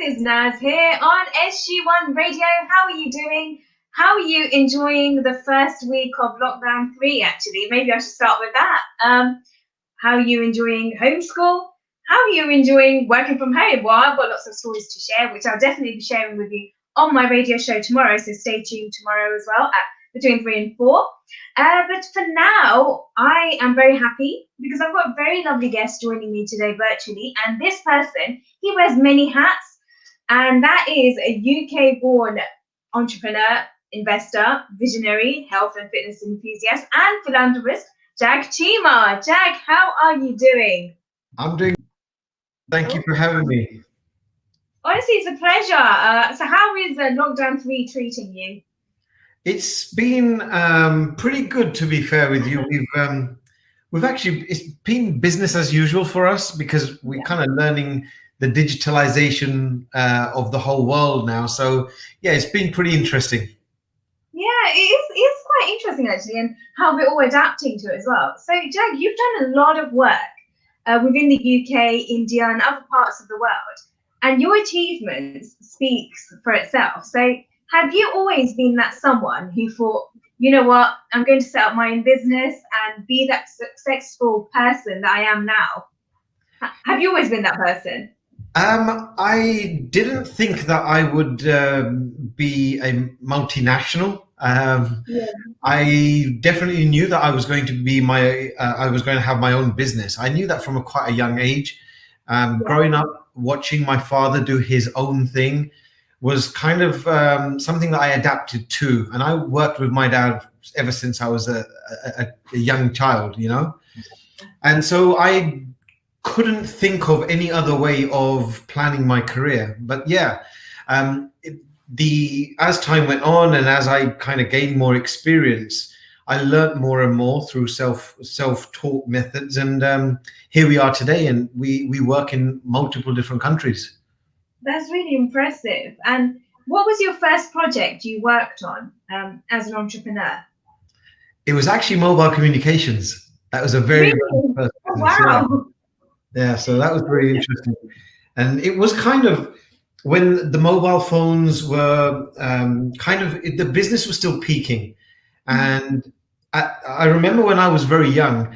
is Naz here on SG1 Radio. How are you doing? How are you enjoying the first week of lockdown 3, actually? Maybe I should start with that. How are you enjoying homeschool? How are you enjoying working from home? Well, I've got lots of stories to share, which I'll definitely be sharing with you on my radio show tomorrow. So stay tuned tomorrow as well at between 3 and 4. But for now, I am very happy because I've got a very lovely guest joining me today virtually. And this person, he wears many hats. And that is a UK-born entrepreneur, investor, visionary, health and fitness enthusiast, and philanthropist, Jag Chima. Jag, how are you doing? I'm doing. Thank you for having me. Honestly, it's a pleasure. So how is lockdown 3 treating you? It's been pretty good, to be fair with you. We've actually, it's been business as usual for us because we're kind of learning the digitalization of the whole world now. So yeah, it's been pretty interesting. Yeah, it's quite interesting actually, and how we're all adapting to it as well. So Jag, you've done a lot of work within the UK, India, and other parts of the world, and your achievements speaks for itself. So have you always been that someone who thought, you know what, I'm going to set up my own business and be that successful person that I am now? Have you always been that person? I didn't think that I would be a multinational. I definitely knew that I was going to be I was going to have my own business. I knew that from quite a young age. Growing up, watching my father do his own thing was kind of something that I adapted to. And I worked with my dad ever since I was a young child, you know? And so I couldn't think of any other way of planning my career. But yeah, as time went on and as I kind of gained more experience, I learned more and more through self-taught methods. And here we are today, and we work in multiple different countries. That's really impressive. And what was your first project you worked on as an entrepreneur? It was actually mobile communications. That was a very really? first business. Wow. Yeah, so that was very interesting. And it was kind of when the mobile phones were the business was still peaking. And I remember when I was very young,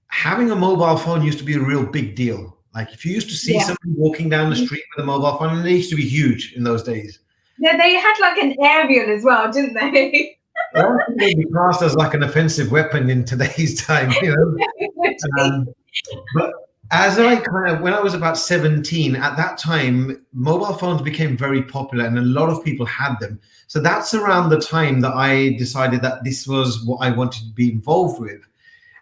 having a mobile phone used to be a real big deal. Like if you used to see somebody walking down the street with a mobile phone, and they used to be huge in those days. Yeah, they had like an aerial as well, didn't they? I don't think they'd be classed as like an offensive weapon in today's time, you know. But as when I was about 17, at that time, mobile phones became very popular and a lot of people had them. So that's around the time that I decided that this was what I wanted to be involved with.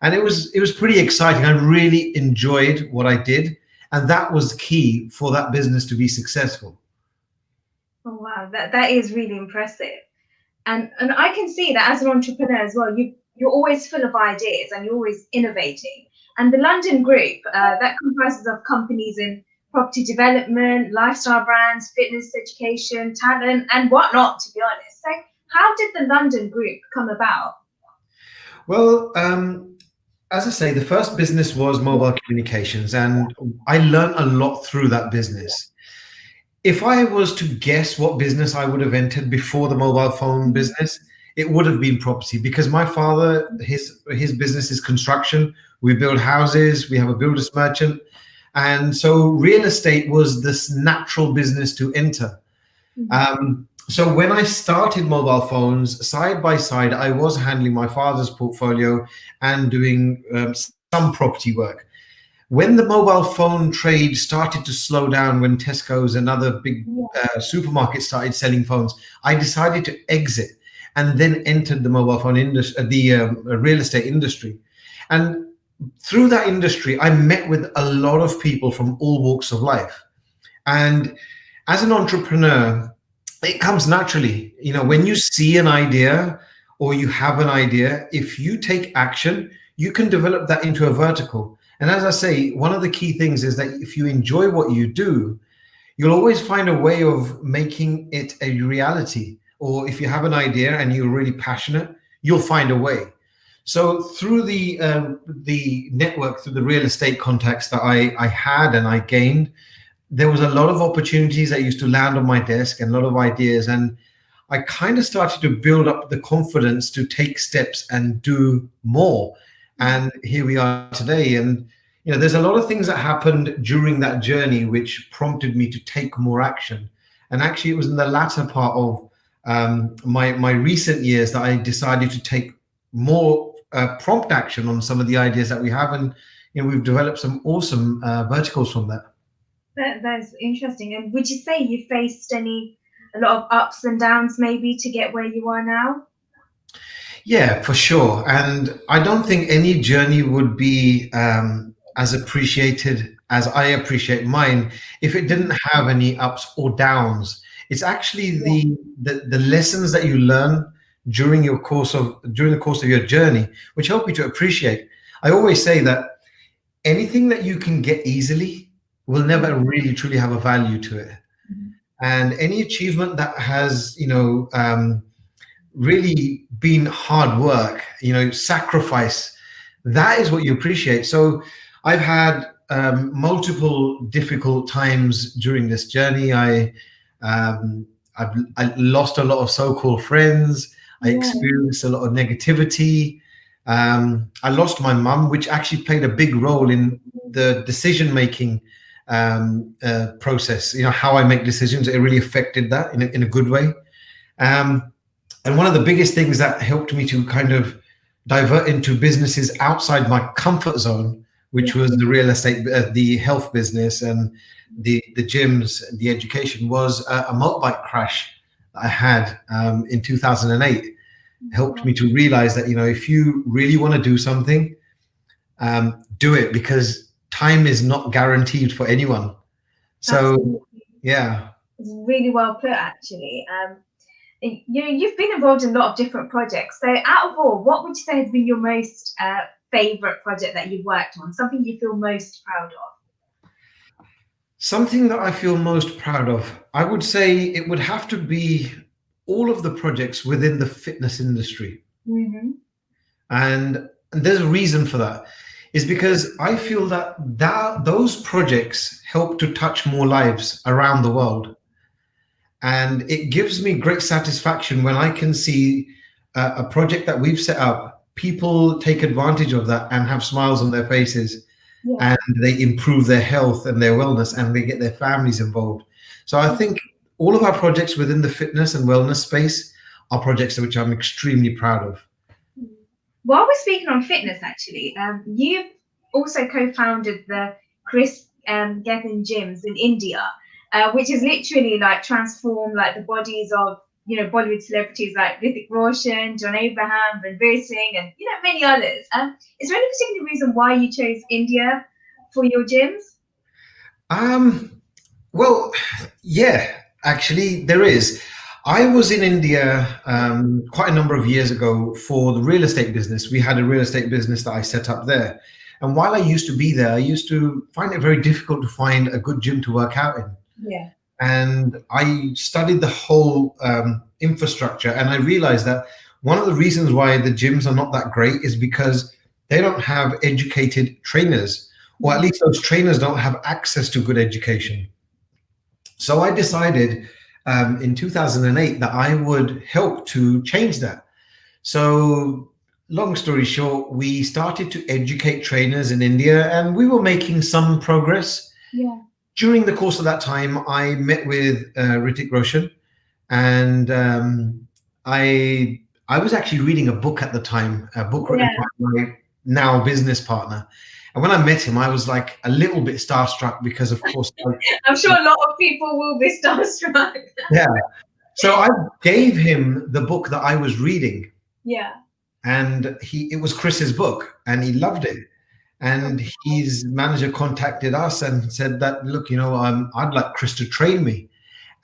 And it was pretty exciting. I really enjoyed what I did. And that was key for that business to be successful. Oh, wow. That is really impressive. And I can see that as an entrepreneur as well, you're always full of ideas and you're always innovating. And the London Group, that comprises of companies in property development, lifestyle brands, fitness education, talent, and whatnot, to be honest. So how did the London Group come about? Well, as I say, the first business was mobile communications, and I learned a lot through that business. If I was to guess what business I would have entered before the mobile phone business, it would have been property, because my father, his business is construction. We build houses, we have a builder's merchant. And so real estate was this natural business to enter. So when I started mobile phones, side by side, I was handling my father's portfolio and doing some property work. When the mobile phone trade started to slow down, when Tesco's and other big supermarkets started selling phones, I decided to exit and then entered the mobile phone industry, the real estate industry. And through that industry, I met with a lot of people from all walks of life. And as an entrepreneur, it comes naturally. You know, when you see an idea or you have an idea, if you take action, you can develop that into a vertical. And as I say, one of the key things is that if you enjoy what you do, you'll always find a way of making it a reality. Or if you have an idea and you're really passionate, you'll find a way. So through the network, through the real estate contacts that I had and I gained, there was a lot of opportunities that used to land on my desk and a lot of ideas. And I kind of started to build up the confidence to take steps and do more. And here we are today. And, there's a lot of things that happened during that journey which prompted me to take more action. And actually, it was in the latter part of my recent years that I decided to take more prompt action on some of the ideas that we have. And, we've developed some awesome verticals from that. That's interesting. And would you say you faced a lot of ups and downs maybe to get where you are now? Yeah, for sure. And I don't think any journey would be as appreciated as I appreciate mine if it didn't have any ups or downs. It's actually the lessons that you learn during the course of your journey which help you to appreciate. I always say that anything that you can get easily will never really truly have a value to it. And any achievement that has, really been hard work, sacrifice, that is what you appreciate. So I've had multiple difficult times during this journey. I lost a lot of so-called friends. I experienced a lot of negativity. I lost my mum, which actually played a big role in the decision-making process. How I make decisions, it really affected that in a good way. And one of the biggest things that helped me to kind of divert into businesses outside my comfort zone, which was the real estate, the health business, and the gyms, the education, was a motorbike crash that I had in 2008. Helped me to realize that, if you really want to do something, do it, because time is not guaranteed for anyone. So, absolutely. Yeah. It's really well put, actually. You've been involved in a lot of different projects. So out of all, what would you say has been your most favorite project that you've worked on? Something you feel most proud of? Something that I feel most proud of, I would say it would have to be all of the projects within the fitness industry. And there's a reason for that. Is because I feel that those projects help to touch more lives around the world. And it gives me great satisfaction when I can see a project that we've set up, people take advantage of that and have smiles on their faces, and they improve their health and their wellness, and they get their families involved. So I think all of our projects within the fitness and wellness space are projects which I'm extremely proud of. While we're speaking on fitness, actually, you've also co-founded the Chris Gethin gyms in India, which is literally like transformed like the bodies of Bollywood celebrities like Hrithik Roshan, John Abraham, Ranveer Singh, and many others. Is there any particular reason why you chose India for your gyms? Well, yeah, actually there is. I was in India quite a number of years ago for the real estate business. We had a real estate business that I set up there. And while I used to be there, I used to find it very difficult to find a good gym to work out in. Yeah. And I studied the whole infrastructure, and I realized that one of the reasons why the gyms are not that great is because they don't have educated trainers, or at least those trainers don't have access to good education. So I decided in 2008 that I would help to change that. So long story short, we started to educate trainers in India, and we were making some progress. Yeah. During the course of that time, I met with Hrithik Roshan, and I was actually reading a book at the time, a book written by my now business partner. And when I met him, I was like a little bit starstruck because, of course, I'm sure a lot of people will be starstruck. Yeah. So I gave him the book that I was reading. Yeah. And it was Chris's book, and he loved it. And his manager contacted us and said that, look, I'd like Chris to train me.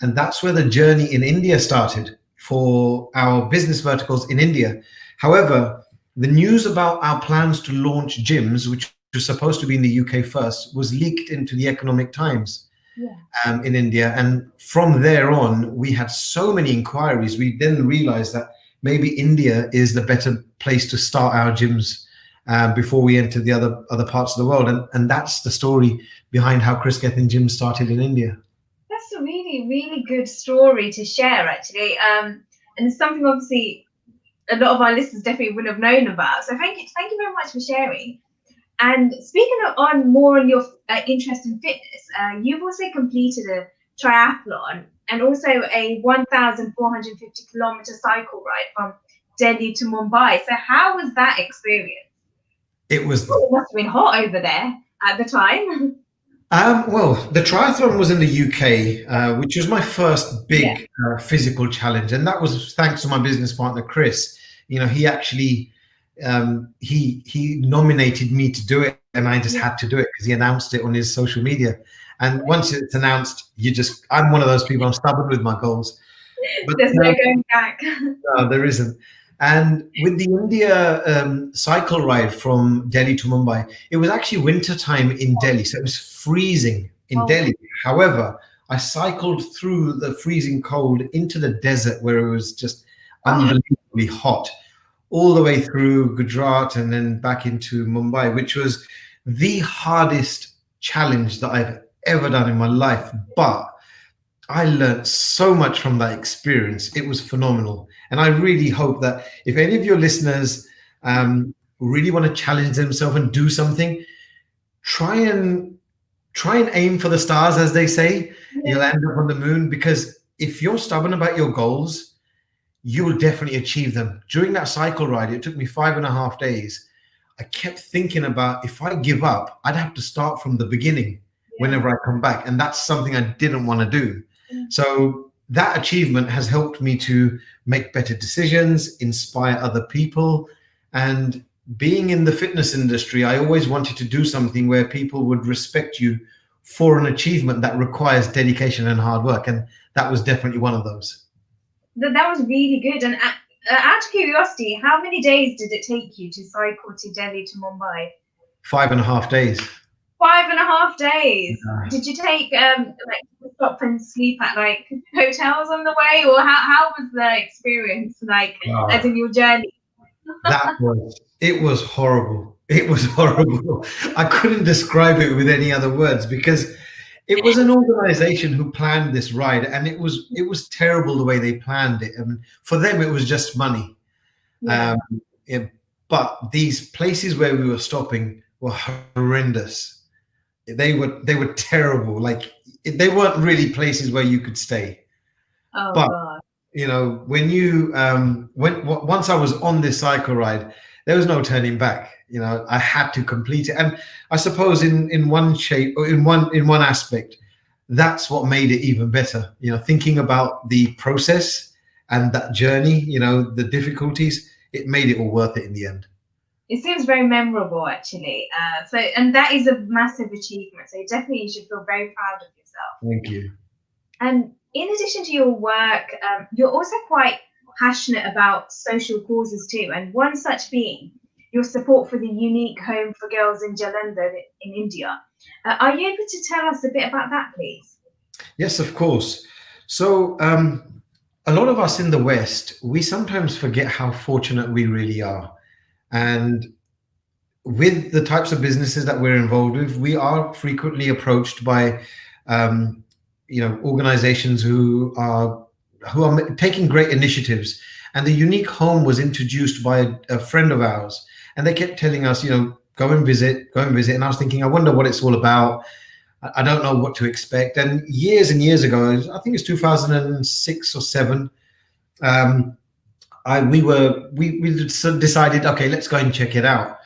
And that's where the journey in India started for our business verticals in India. However, the news about our plans to launch gyms, which was supposed to be in the UK first, was leaked into the Economic Times in India. And from there on, we had so many inquiries. We then realized that maybe India is the better place to start our gyms before we entered the other parts of the world, and that's the story behind how Chris Gethin Gym started in India. That's a really, really good story to share, actually. And it's something obviously a lot of our listeners definitely wouldn't have known about. So thank you very much for sharing. And speaking on more on your interest in fitness, you've also completed a triathlon and also a 1,450-kilometer cycle ride from Delhi to Mumbai. So how was that experience? It was It must have been hot over there at the time. well, the triathlon was in the UK, which was my first Yeah. big physical challenge, and that was thanks to my business partner Chris. He actually he nominated me to do it, and I just had to do it because he announced it on his social media. And once it's announced, I'm one of those people. I'm stubborn with my goals, but There's no going back. no, there isn't. And with the India cycle ride from Delhi to Mumbai, it was actually winter time in Delhi, so it was freezing in Oh. Delhi. However, I cycled through the freezing cold into the desert where it was just unbelievably hot, all the way through Gujarat and then back into Mumbai, which was the hardest challenge that I've ever done in my life. But I learned so much from that experience. It was phenomenal. And I really hope that if any of your listeners really want to challenge themselves and do something, try and aim for the stars, as they say. You'll end up on the moon, because if you're stubborn about your goals, you will definitely achieve them. During that cycle ride, it took me 5.5 days. I kept thinking about, if I give up, I'd have to start from the beginning whenever I come back. And that's something I didn't want to do. So that achievement has helped me to make better decisions, inspire other people. And being in the fitness industry, I always wanted to do something where people would respect you for an achievement that requires dedication and hard work. And that was definitely one of those. That was really good. And out of curiosity, how many days did it take you to cycle to Delhi to Mumbai? 5.5 days. 5.5 days. Did you take stop and sleep at hotels on the way, or how was the experience as in your journey? It was horrible. It was horrible. I couldn't describe it with any other words, because it was an organization who planned this ride, and it was terrible the way they planned it. I mean, for them, it was just money. But these places where we were stopping were horrendous. They were terrible. Like, they weren't really places where you could stay. Oh, but God. When you once I was on this cycle ride, there was no turning back. I had to complete it. And I suppose in one shape, or in one aspect, that's what made it even better. Thinking about the process and that journey, the difficulties, it made it all worth it in the end. It seems very memorable, actually. And that is a massive achievement. So definitely you should feel very proud of yourself. Thank you. And in addition to your work, you're also quite passionate about social causes too. And one such being your support for the unique home for girls in Jalandhar in India. Are you able to tell us a bit about that, please? Yes, of course. So a lot of us in the West, we sometimes forget how fortunate we really are. And with the types of businesses that we're involved with, we are frequently approached by, organizations who are taking great initiatives. And the unique home was introduced by a friend of ours, and they kept telling us, go and visit. And I was thinking, I wonder what it's all about. I don't know what to expect. And years ago, I think it's 2006 or 7, we decided, okay, let's go and check it out.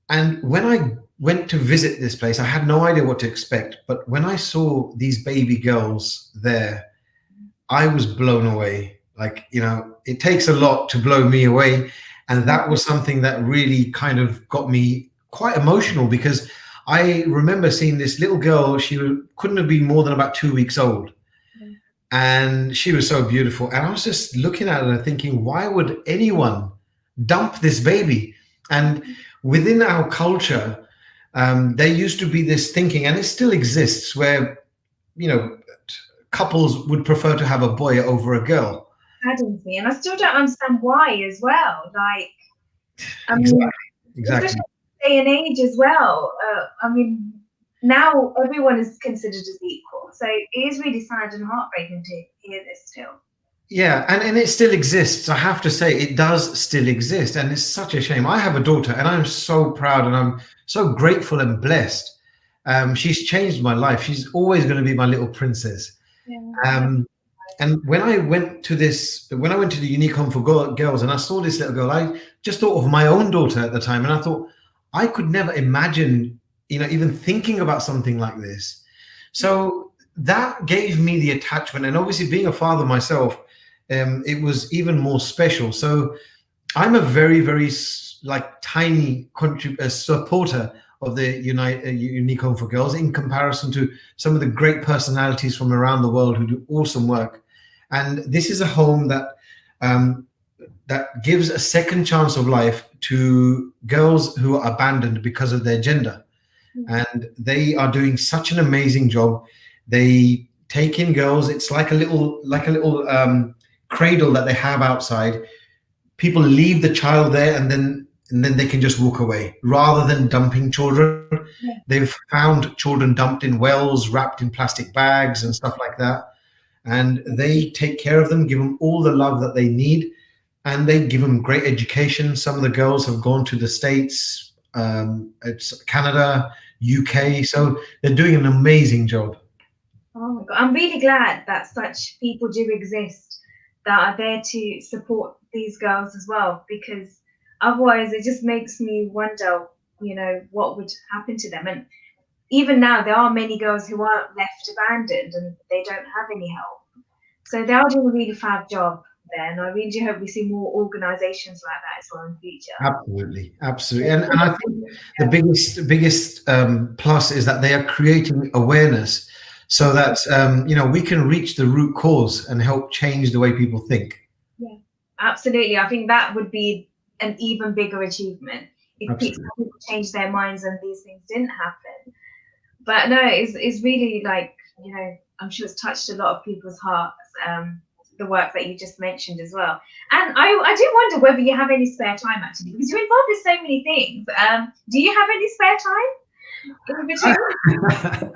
And when I went to visit this place, I had no idea what to expect. But when I saw these baby girls there, I was blown away. It takes a lot to blow me away. And that was something that really kind of got me quite emotional, because I remember seeing this little girl. She couldn't have been more than about 2 weeks old. And she was so beautiful. And I was just looking at her and thinking, why would anyone dump this baby? And within our culture, there used to be this thinking, and it still exists, where, couples would prefer to have a boy over a girl. And I still don't understand why as well. Exactly. exactly. especially day and age as well. I mean, now everyone is considered as equal, so it is really sad and heartbreaking to hear this still. Yeah, and it still exists. I have to say, it does still exist, and it's such a shame. I have a daughter, and I'm so proud, and I'm so grateful and blessed. She's changed my life. She's always going to be my little princess. Yeah. Um, and when I went to the Unique Home for Girls, and I saw this little girl, I just thought of my own daughter at the time, and I thought I could never imagine, even thinking about something like this. So that gave me the attachment, and obviously being a father myself, it was even more special. So I'm a very, very like tiny supporter of the Unique Home for Girls in comparison to some of the great personalities from around the world who do awesome work. And this is a home um, that gives a second chance of life to girls who are abandoned because of their gender, and they are doing such an amazing job. They take in girls. It's like a little cradle that they have outside. People leave the child there, and then they can just walk away rather than dumping children. Yeah. They've found children dumped in wells, wrapped in plastic bags and stuff like that, and they take care of them, give them all the love that they need, and they give them great education. Some of the girls have gone to the States, it's Canada, UK, so they're doing an amazing job. Oh my God. I'm really glad that such people do exist that are there to support these girls as well, because otherwise it just makes me wonder, what would happen to them. And even now, there are many girls who are left abandoned and they don't have any help. So they are doing a really fab job there. And I really do hope we see more organizations like that as well in the future. Absolutely, absolutely, and I think the biggest plus is that they are creating awareness, so that we can reach the root cause and help change the way people think. Yeah, absolutely. I think that would be an even bigger achievement if Absolutely. people change their minds and these things didn't happen. But no, it's really like, I'm sure it's touched a lot of people's hearts, the work that you just mentioned as well. And I do wonder whether you have any spare time actually, because you're involved in so many things. Do you have any spare time in between?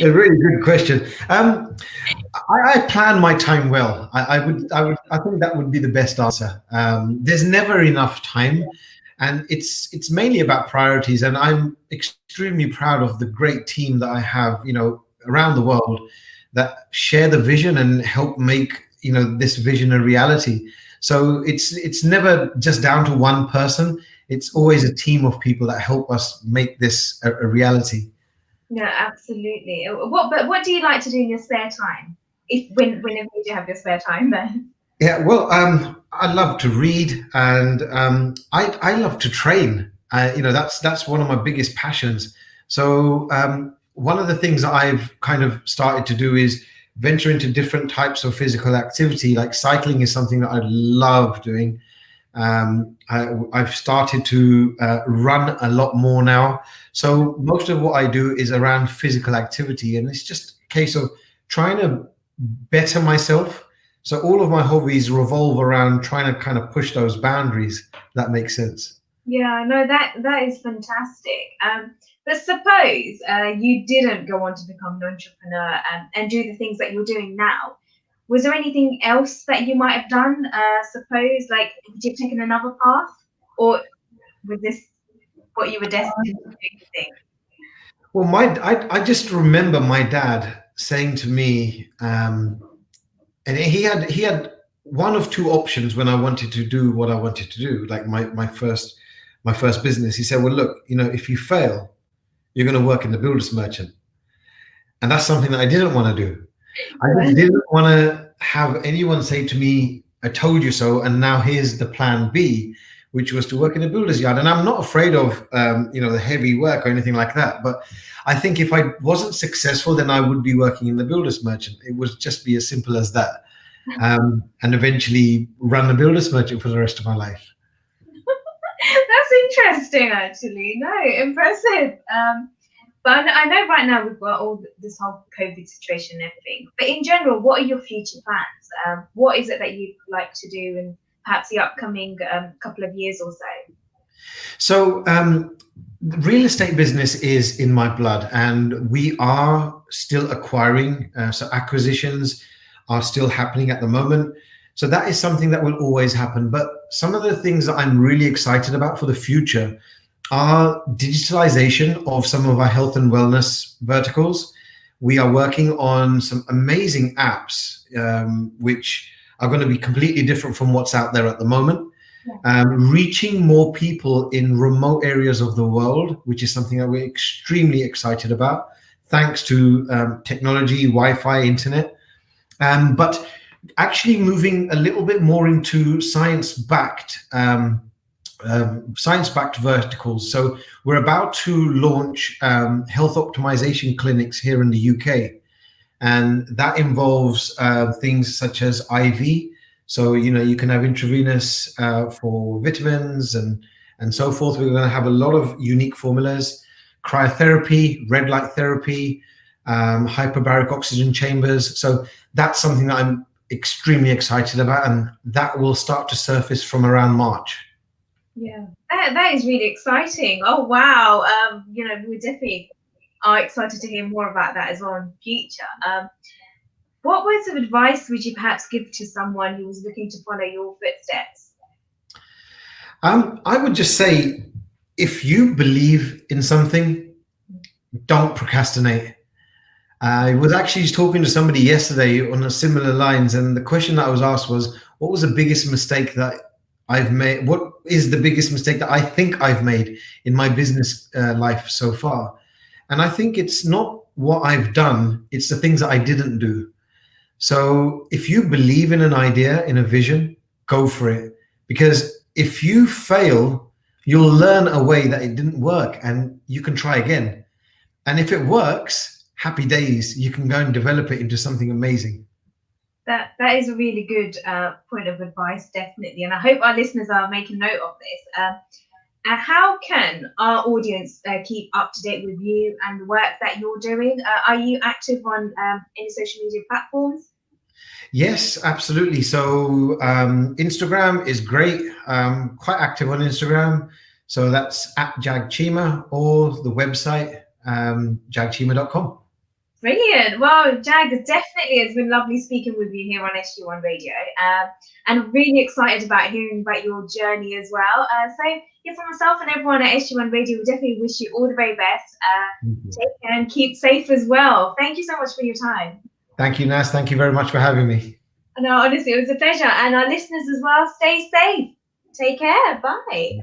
A really good question. I plan my time well. I think that would be the best answer. There's never enough time, and it's mainly about priorities. And I'm extremely proud of the great team that I have, around the world, that share the vision and help make this vision a reality. So it's never just down to one person. It's always a team of people that help us make this a reality. No, absolutely. What do you like to do in your spare time? If whenever you do have your spare time, then. Yeah, well, I love to read, and I love to train. That's one of my biggest passions. So one of the things that I've kind of started to do is venture into different types of physical activity. Like cycling is something that I love doing. I've started to run a lot more now. So most of what I do is around physical activity, and it's just a case of trying to better myself. So all of my hobbies revolve around trying to kind of push those boundaries. If that makes sense. Yeah, no, that is fantastic. But suppose you didn't go on to become an entrepreneur and do the things that you're doing now. Was there anything else that you might have done? Suppose, like, would you have taken another path, or was this what you were destined to do? You think? Well, I just remember my dad saying to me, and he had one of two options when I wanted to do what I wanted to do, like my first business. He said, "Well, look, if you fail, you're going to work in the builder's merchant," and that's something that I didn't want to do. I just didn't want to have anyone say to me, "I told you so," and now here's the plan B, which was to work in a builder's yard. And I'm not afraid of the heavy work or anything like that. But I think if I wasn't successful, then I would be working in the builder's merchant. It would just be as simple as that, and eventually run the builder's merchant for the rest of my life. That's interesting, actually. No, impressive. But I know right now we've got all this whole COVID situation and everything. But in general, what are your future plans? What is it that you'd like to do in perhaps the upcoming couple of years or so? So, the real estate business is in my blood, and we are still acquiring. So, acquisitions are still happening at the moment. So, that is something that will always happen. But some of the things that I'm really excited about for the future are digitalization of some of our health and wellness verticals. We are working on some amazing apps, which are going to be completely different from what's out there at the moment, reaching more people in remote areas of the world, which is something that we're extremely excited about, thanks to technology, Wi-Fi, internet, but actually moving a little bit more into science-backed verticals. So we're about to launch health optimization clinics here in the UK, and that involves things such as IV. So you can have intravenous for vitamins and so forth. We're going to have a lot of unique formulas, cryotherapy, red light therapy, hyperbaric oxygen chambers. So that's something that I'm extremely excited about, and that will start to surface from around March. Yeah, that is really exciting. Oh wow. We definitely are excited to hear more about that as well in the future. What words of advice would you perhaps give to someone who was looking to follow your footsteps? I would just say, if you believe in something, don't procrastinate. I was actually talking to somebody yesterday on a similar lines, and the question that I was asked was, "What was the biggest mistake that I've made? What is the biggest mistake that I think I've made in my business life so far?" And I think it's not what I've done; it's the things that I didn't do. So if you believe in an idea, in a vision, go for it. Because if you fail, you'll learn a way that it didn't work, and you can try again. And if it works, happy days, you can go and develop it into something amazing. That is a really good point of advice, definitely, and I hope our listeners are making note of this. And how can our audience keep up to date with you and the work that you're doing? Are you active on any social media platforms? Yes, absolutely. So Instagram is great. Quite active on Instagram. So that's at Jag Chima, or the website, jagchima.com. Brilliant. Well, Jag, definitely it's been lovely speaking with you here on SG1 Radio, and really excited about hearing about your journey as well. So, yeah, for myself and everyone at SG1 Radio, we definitely wish you all the very best. Take care and keep safe as well. Thank you so much for your time. Thank you, Naz. Thank you very much for having me. No, honestly, it was a pleasure. And our listeners as well, stay safe. Take care. Bye.